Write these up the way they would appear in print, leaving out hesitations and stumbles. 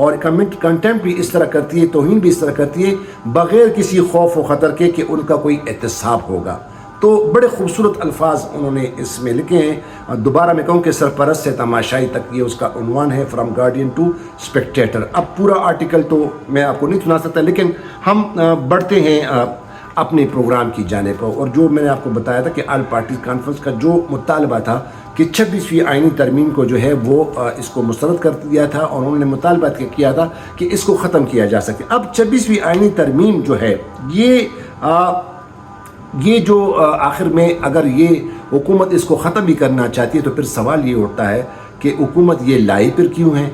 اور کنٹمپٹ بھی اس طرح کرتی ہے, توہین بھی اس طرح کرتی ہے, بغیر کسی خوف و خطر کے کہ ان کا کوئی احتساب ہوگا. تو بڑے خوبصورت الفاظ انہوں نے اس میں لکھے ہیں. دوبارہ میں کہوں کہ سرپرست سے تماشائی تک یہ اس کا عنوان ہے, فرام گارڈین ٹو اسپیکٹیٹر. اب پورا آرٹیکل تو میں آپ کو نہیں سنا سکتا, لیکن ہم بڑھتے ہیں اپنے پروگرام کی جانب. اور جو میں نے آپ کو بتایا تھا کہ آل پارٹیز کانفرنس کا جو مطالبہ تھا کہ 26ویں آئینی ترمیم کو جو ہے وہ اس کو مسترد کر دیا تھا, اور انہوں نے مطالبہ کیا تھا کہ اس کو ختم کیا جا سکے. اب 26ویں آئینی ترمیم جو ہے یہ جو آخر میں اگر یہ حکومت اس کو ختم بھی کرنا چاہتی ہے تو پھر سوال یہ اٹھتا ہے کہ حکومت یہ لائی پھر کیوں ہے؟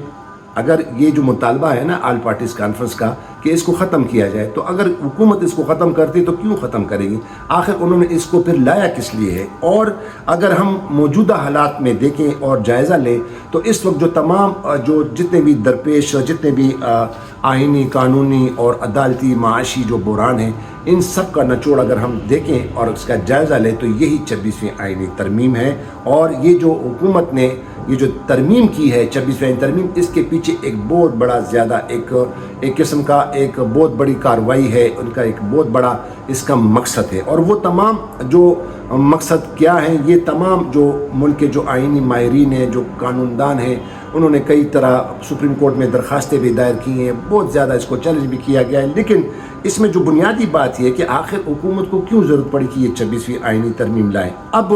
اگر یہ جو مطالبہ ہے نا آل پارٹیز کانفرنس کا کہ اس کو ختم کیا جائے, تو اگر حکومت اس کو ختم کرتی تو کیوں ختم کرے گی؟ آخر انہوں نے اس کو پھر لایا کس لیے ہے؟ اور اگر ہم موجودہ حالات میں دیکھیں اور جائزہ لیں تو اس وقت جو تمام جو جتنے بھی درپیش جتنے بھی آئینی, قانونی اور عدالتی معاشی جو بحران ہیں, ان سب کا نچوڑ اگر ہم دیکھیں اور اس کا جائزہ لیں تو یہی 26ویں آئینی ترمیم ہے. اور یہ جو حکومت نے یہ جو ترمیم کی ہے 26ویں ترمیم, اس کے پیچھے ایک بہت بڑا زیادہ ایک قسم کا ایک بہت بڑی کارروائی ہے, ان کا ایک بہت بڑا اس کا مقصد ہے. اور وہ تمام جو مقصد کیا ہیں, یہ تمام جو ملک کے جو آئینی ماہرین ہیں, جو قانون دان ہیں, انہوں نے کئی طرح سپریم کورٹ میں درخواستیں بھی دائر کی ہیں, بہت زیادہ اس کو چیلنج بھی کیا گیا ہے. لیکن اس میں جو بنیادی بات یہ ہے کہ آخر حکومت کو کیوں ضرورت پڑی کہ یہ 26ویں آئینی ترمیم لائیں. اب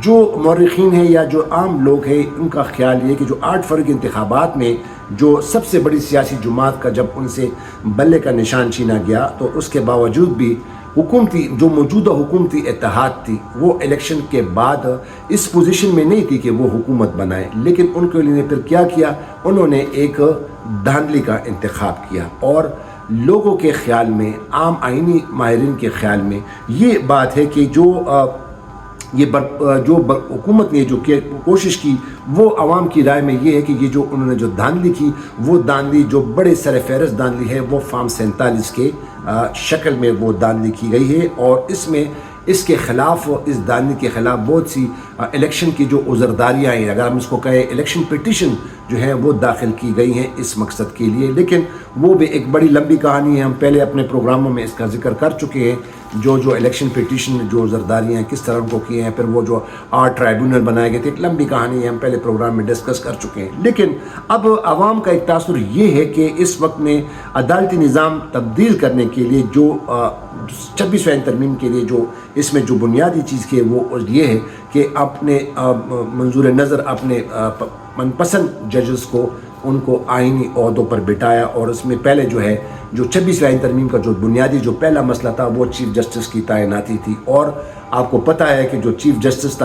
جو مورخین ہیں یا جو عام لوگ ہیں, ان کا خیال یہ کہ جو 8 فروری کے انتخابات میں جو سب سے بڑی سیاسی جماعت کا جب ان سے بلے کا نشان چھینا گیا, تو اس کے باوجود بھی جو موجودہ حکومتی اتحاد تھی وہ الیکشن کے بعد اس پوزیشن میں نہیں تھی کہ وہ حکومت بنائے. لیکن ان کے لیے پھر کیا کیا, انہوں نے ایک دھاندلی کا انتخاب کیا. اور لوگوں کے خیال میں, عام آئینی ماہرین کے خیال میں یہ بات ہے کہ جو حکومت نے جو کوشش کی وہ عوام کی رائے میں یہ ہے کہ یہ جو انہوں نے جو دھاندلی کی, وہ دھاندلی جو بڑے سر فہرست دھاندلی ہے, وہ فارم 47 کے شکل میں وہ دھاندلی کی گئی ہے. اور اس میں اس کے خلاف, اس دھاندلی کے خلاف بہت سی الیکشن کی جو عذرداریاں ہیں, اگر ہم اس کو کہیں الیکشن پیٹیشن جو ہیں وہ داخل کی گئی ہیں اس مقصد کے لیے. لیکن وہ بھی ایک بڑی لمبی کہانی ہے, ہم پہلے اپنے پروگراموں میں اس کا ذکر کر چکے ہیں. جو الیکشن پیٹیشن جو عذرداریاں ہیں کس طرح ان کو کیے ہیں, پھر وہ جو 8 ٹرائیبیونل بنائے گئے تھے, ایک لمبی کہانی ہے, ہم پہلے پروگرام میں ڈسکس کر چکے ہیں. لیکن اب عوام کا ایک تاثر یہ ہے کہ اس وقت میں عدالتی نظام تبدیل کرنے کے لیے جو 26ویں ترمیم کے لیے جو اس میں جو بنیادی چیز کی ہے وہ یہ ہے کہ اپنے منظور نظر اپنے من پسند ججز کو ان کو آئینی عہدوں پر بٹھایا. اور اس میں پہلے جو ہے جو 26ویں آئینی ترمیم کا جو بنیادی جو پہلا مسئلہ تھا وہ چیف جسٹس کی تعیناتی تھی. اور آپ کو پتہ ہے کہ جو چیف جسٹس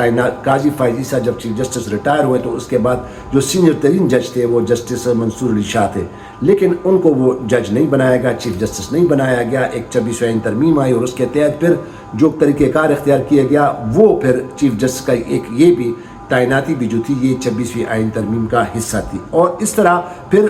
قاضی فائز عیسیٰ جب چیف جسٹس ریٹائر ہوئے تو اس کے بعد جو سینئر ترین جج تھے وہ جسٹس منصور علی شاہ تھے, لیکن ان کو وہ جج نہیں بنایا گیا, چیف جسٹس نہیں بنایا گیا. ایک 26ویں آئینی ترمیم آئی اور اس کے تحت پھر جو طریقہ کار اختیار کیا گیا وہ پھر چیف جسٹس کا ایک یہ بھی تعیناتی بھی جو تھی یہ 26ویں آئینی ترمیم کا حصہ تھی. اور اس طرح پھر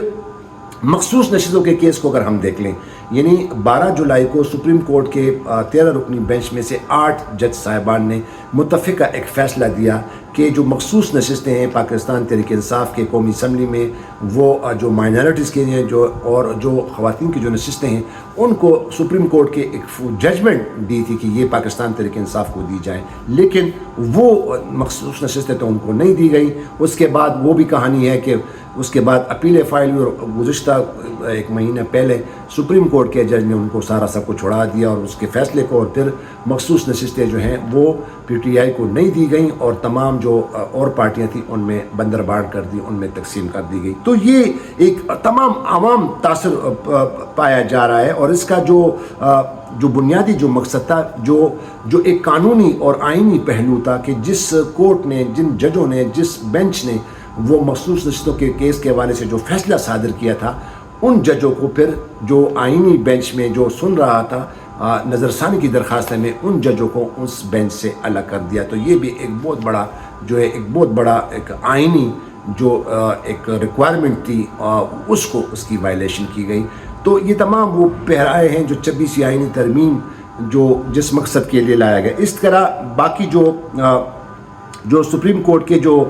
مخصوص نشستوں کے کیس کو اگر ہم دیکھ لیں, یعنی 12 جولائی کو سپریم کورٹ کے 13 رکنی بینچ میں سے 8 جج صاحبان نے متفقہ ایک فیصلہ دیا کہ جو مخصوص نشستیں ہیں پاکستان تحریک انصاف کے قومی اسمبلی میں, وہ جو مائنارٹیز کے ہیں اور جو خواتین کی جو نشستیں ہیں, ان کو سپریم کورٹ کے ایک ججمنٹ دی تھی کہ یہ پاکستان تحریک انصاف کو دی جائیں, لیکن وہ مخصوص نشستیں تو ان کو نہیں دی گئیں. اس کے بعد وہ بھی کہانی ہے کہ اس کے بعد اپیلیں فائل ہوئی اور گزشتہ 1 مہینہ پہلے سپریم کورٹ کے جج نے ان کو سارا سب کو چھڑا دیا اور اس کے فیصلے کو, اور پھر مخصوص نشستیں جو ہیں وہ PTI کو نہیں دی گئیں اور تمام جو اور پارٹیاں تھیں ان میں بندرباڑ کر دی, ان میں تقسیم کر دی گئی. تو یہ ایک تمام عوام تاثر پایا جا رہا ہے. اور اس کا جو بنیادی جو مقصد تھا, جو ایک قانونی اور آئینی پہلو تھا کہ جس کورٹ نے, جن ججوں نے, جس بینچ نے وہ مخصوص نشستوں کے کیس کے حوالے سے جو فیصلہ صادر کیا تھا, ان ججوں کو پھر جو آئینی بینچ میں جو سن رہا تھا نظر ثانی کی درخواست میں, ان ججوں کو اس بینچ سے الگ کر دیا. تو یہ بھی ایک بہت بڑا جو ہے ایک بہت بڑا ایک آئینی جو ایک ریکوائرمنٹ تھی اس کی وائلیشن کی گئی. تو یہ تمام وہ پہرائے ہیں جو 26ویں آئینی ترمیم جس مقصد کے لیے لایا گیا. اس طرح باقی جو سپریم کورٹ کے جو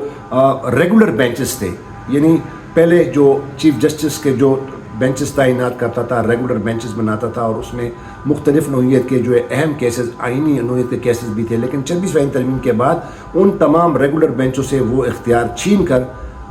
ریگولر بینچز تھے, یعنی پہلے جو چیف جسٹس کے جو بینچز تعینات کرتا تھا، ریگولر بینچز بناتا تھا، اور اس میں مختلف نوعیت کے جو ہے اہم کیسز، آئینی نوعیت کے کیسز بھی تھے، لیکن 26ویں ترمیم کے بعد ان تمام ریگولر بینچوں سے وہ اختیار چھین کر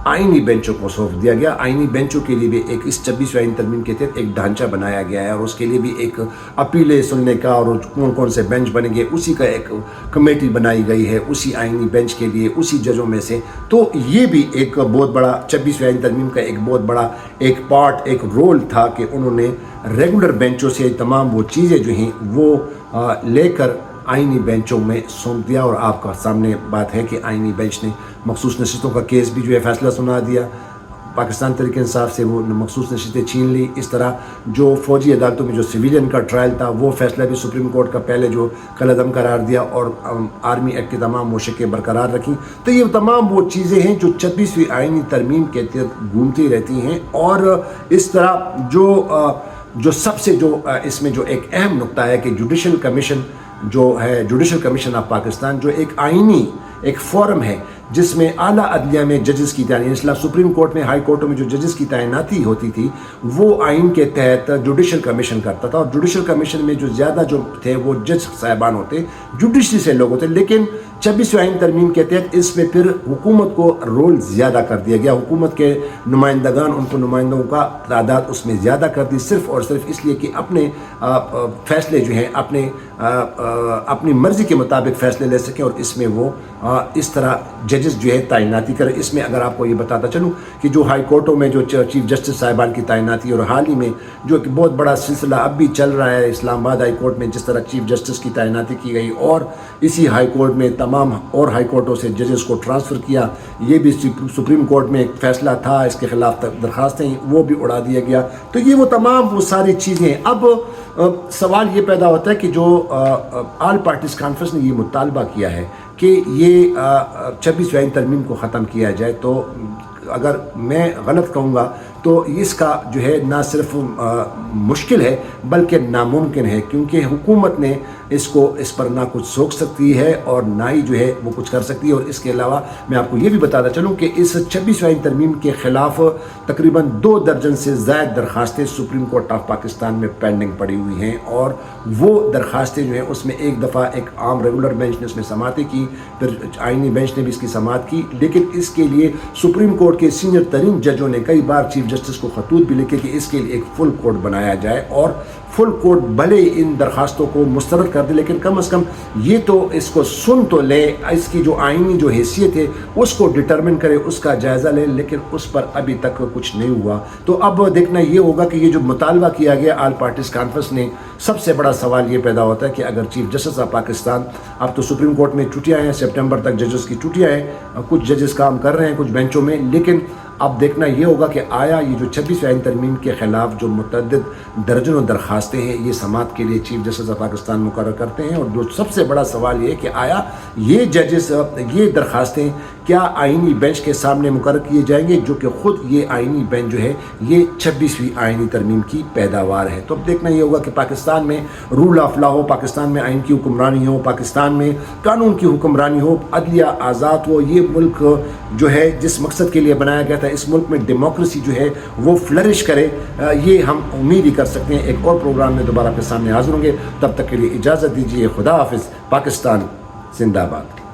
آئینی بینچوں کو سونپ دیا گیا۔ آئینی بینچوں کے لیے بھی ایک اس 26ویں ترمیم کے تحت ایک ڈھانچہ بنایا گیا ہے، اور اس کے لیے بھی ایک اپیلیں سننے کا اور کون کون سے بینچ بنیں گے اسی کا ایک کمیٹی بنائی گئی ہے اسی آئینی بینچ کے لیے، اسی ججوں میں سے۔ تو یہ بھی ایک بہت بڑا 26ویں ترمیم کا ایک بہت بڑا ایک پارٹ، ایک رول تھا کہ انہوں نے ریگولر بینچوں سے تمام وہ چیزیں جو ہیں وہ لے کر آئینی بینچوں میں سونپ دیا۔ اور آپ کا سامنے بات ہے کہ آئینی بینچ نے مخصوص نشستوں کا کیس بھی جو ہے فیصلہ سنا دیا، پاکستان تحریک انصاف سے وہ مخصوص نشستیں چھین لی۔ اس طرح جو فوجی عدالتوں میں جو سویلین کا ٹرائل تھا وہ فیصلہ بھی سپریم کورٹ کا پہلے جو کالعدم قرار دیا، اور آرمی ایکٹ کے تمام وہ شقیں برقرار رکھیں۔ تو یہ تمام وہ چیزیں ہیں جو 26ویں آئینی ترمیم کے تحت گھومتی رہتی ہیں، اور اس طرح جو سب سے جو اس میں جو ایک اہم نقطہ ہے کہ جوڈیشل کمیشن جو ہے، جوڈیشل کمیشن آف پاکستان، جو ایک آئینی ایک فورم ہے جس میں اعلیٰ عدلیہ میں ججز کی تعیناتی، سپریم کورٹ میں، ہائی کورٹوں میں جو ججز کی تعیناتی ہوتی تھی وہ آئین کے تحت جوڈیشل کمیشن کرتا تھا، اور جوڈیشل کمیشن میں جو زیادہ جو تھے وہ جج صاحبان ہوتے، جوڈیشری سے لوگ ہوتے، لیکن 26ویں آئین ترمیم کے تحت اس میں پھر حکومت کو رول زیادہ کر دیا گیا، حکومت کے نمائندگان، ان کو نمائندوں کا تعداد اس میں زیادہ کر دی، صرف اور صرف اس لیے کہ اپنے فیصلے جو ہیں اپنی مرضی کے مطابق فیصلے لے سکیں، اور اس میں وہ اس طرح ججز جو ہے تعیناتی کریں۔ اس میں اگر آپ کو یہ بتاتا چلوں کہ جو ہائی کورٹوں میں جو چیف جسٹس صاحبان کی تعیناتی، اور حال ہی میں جو کہ بہت بڑا سلسلہ اب بھی چل رہا ہے اسلام آباد ہائی کورٹ میں، جس طرح چیف جسٹس کی تعیناتی کی گئی، اور اسی ہائی کورٹ میں تمام اور ہائی کورٹوں سے ججز کو ٹرانسفر کیا، یہ بھی سپریم کورٹ میں ایک فیصلہ تھا، اس کے خلاف درخواستیں وہ بھی اڑا دیا گیا۔ تو یہ وہ تمام وہ ساری چیزیں، اب سوال یہ پیدا ہوتا ہے کہ جو آل پارٹیز کانفرنس نے یہ مطالبہ کیا ہے کہ یہ 26ویں ترمیم کو ختم کیا جائے، تو اگر میں غلط کہوں گا تو اس کا جو ہے نہ صرف مشکل ہے بلکہ ناممکن ہے، کیونکہ حکومت نے اس پر نہ کچھ سوچ سکتی ہے اور نہ ہی جو ہے وہ کچھ کر سکتی ہے۔ اور اس کے علاوہ میں آپ کو یہ بھی بتاتا چلوں کہ اس 26ویں ترمیم کے خلاف تقریباً 2 درجن سے زائد درخواستیں سپریم کورٹ آف پاکستان میں پینڈنگ پڑی ہوئی ہیں، اور وہ درخواستیں جو ہیں اس میں ایک دفعہ ایک عام ریگولر بینچ نے اس میں سماعتیں کی، پھر آئینی بینچ نے بھی اس کی سماعت کی، لیکن اس کے لیے سپریم کورٹ کے سینئر ترین ججوں نے کئی بار چیف جسٹس کو خطوط بھی لکھے کہ اس کے لیے ایک فل کورٹ بنایا جائے، اور فل کورٹ بھلے ان درخواستوں کو مسترد کر دے لیکن کم از کم یہ تو اس کو سن تو لے، اس کی جو آئینی جو حیثیت ہے اس کو ڈٹرمن کرے، اس کا جائزہ لے، لیکن اس پر ابھی تک کچھ نہیں ہوا۔ تو اب دیکھنا یہ ہوگا کہ یہ جو مطالبہ کیا گیا آل پارٹیز کانفرنس نے، سب سے بڑا سوال یہ پیدا ہوتا ہے کہ اگر چیف جسٹس آف پاکستان، اب تو سپریم کورٹ میں چھٹیاں ہیں، سپٹمبر تک ججز کی چھٹیاں ہیں، کچھ ججز کام کر رہے ہیں کچھ بینچوں میں، لیکن اب دیکھنا یہ ہوگا کہ آیا یہ جو 26ویں ترمیم کے خلاف جو متعدد درجنوں درخواستیں ہیں یہ سماعت کے لیے چیف جسٹس آف پاکستان مقرر کرتے ہیں، اور جو سب سے بڑا سوال یہ ہے کہ آیا یہ ججز یہ درخواستیں کیا آئینی بینچ کے سامنے مقرر کیے جائیں گے، جو کہ خود یہ آئینی بینچ جو ہے یہ 26ویں آئینی ترمیم کی پیداوار ہے۔ تو اب دیکھنا یہ ہوگا کہ پاکستان میں رول آف لا ہو، پاکستان میں آئین کی حکمرانی ہو، پاکستان میں قانون کی حکمرانی ہو، عدلیہ آزاد ہو، یہ ملک جو ہے جس مقصد کے لیے بنایا گیا تھا، اس ملک میں ڈیموکریسی جو ہے وہ فلرش کرے، یہ ہم امید ہی کر سکتے ہیں۔ ایک اور پروگرام میں دوبارہ آپ کے سامنے حاضر ہوں گے، تب تک کے لیے اجازت دیجیے، خدا حافظ، پاکستان زندہ باد۔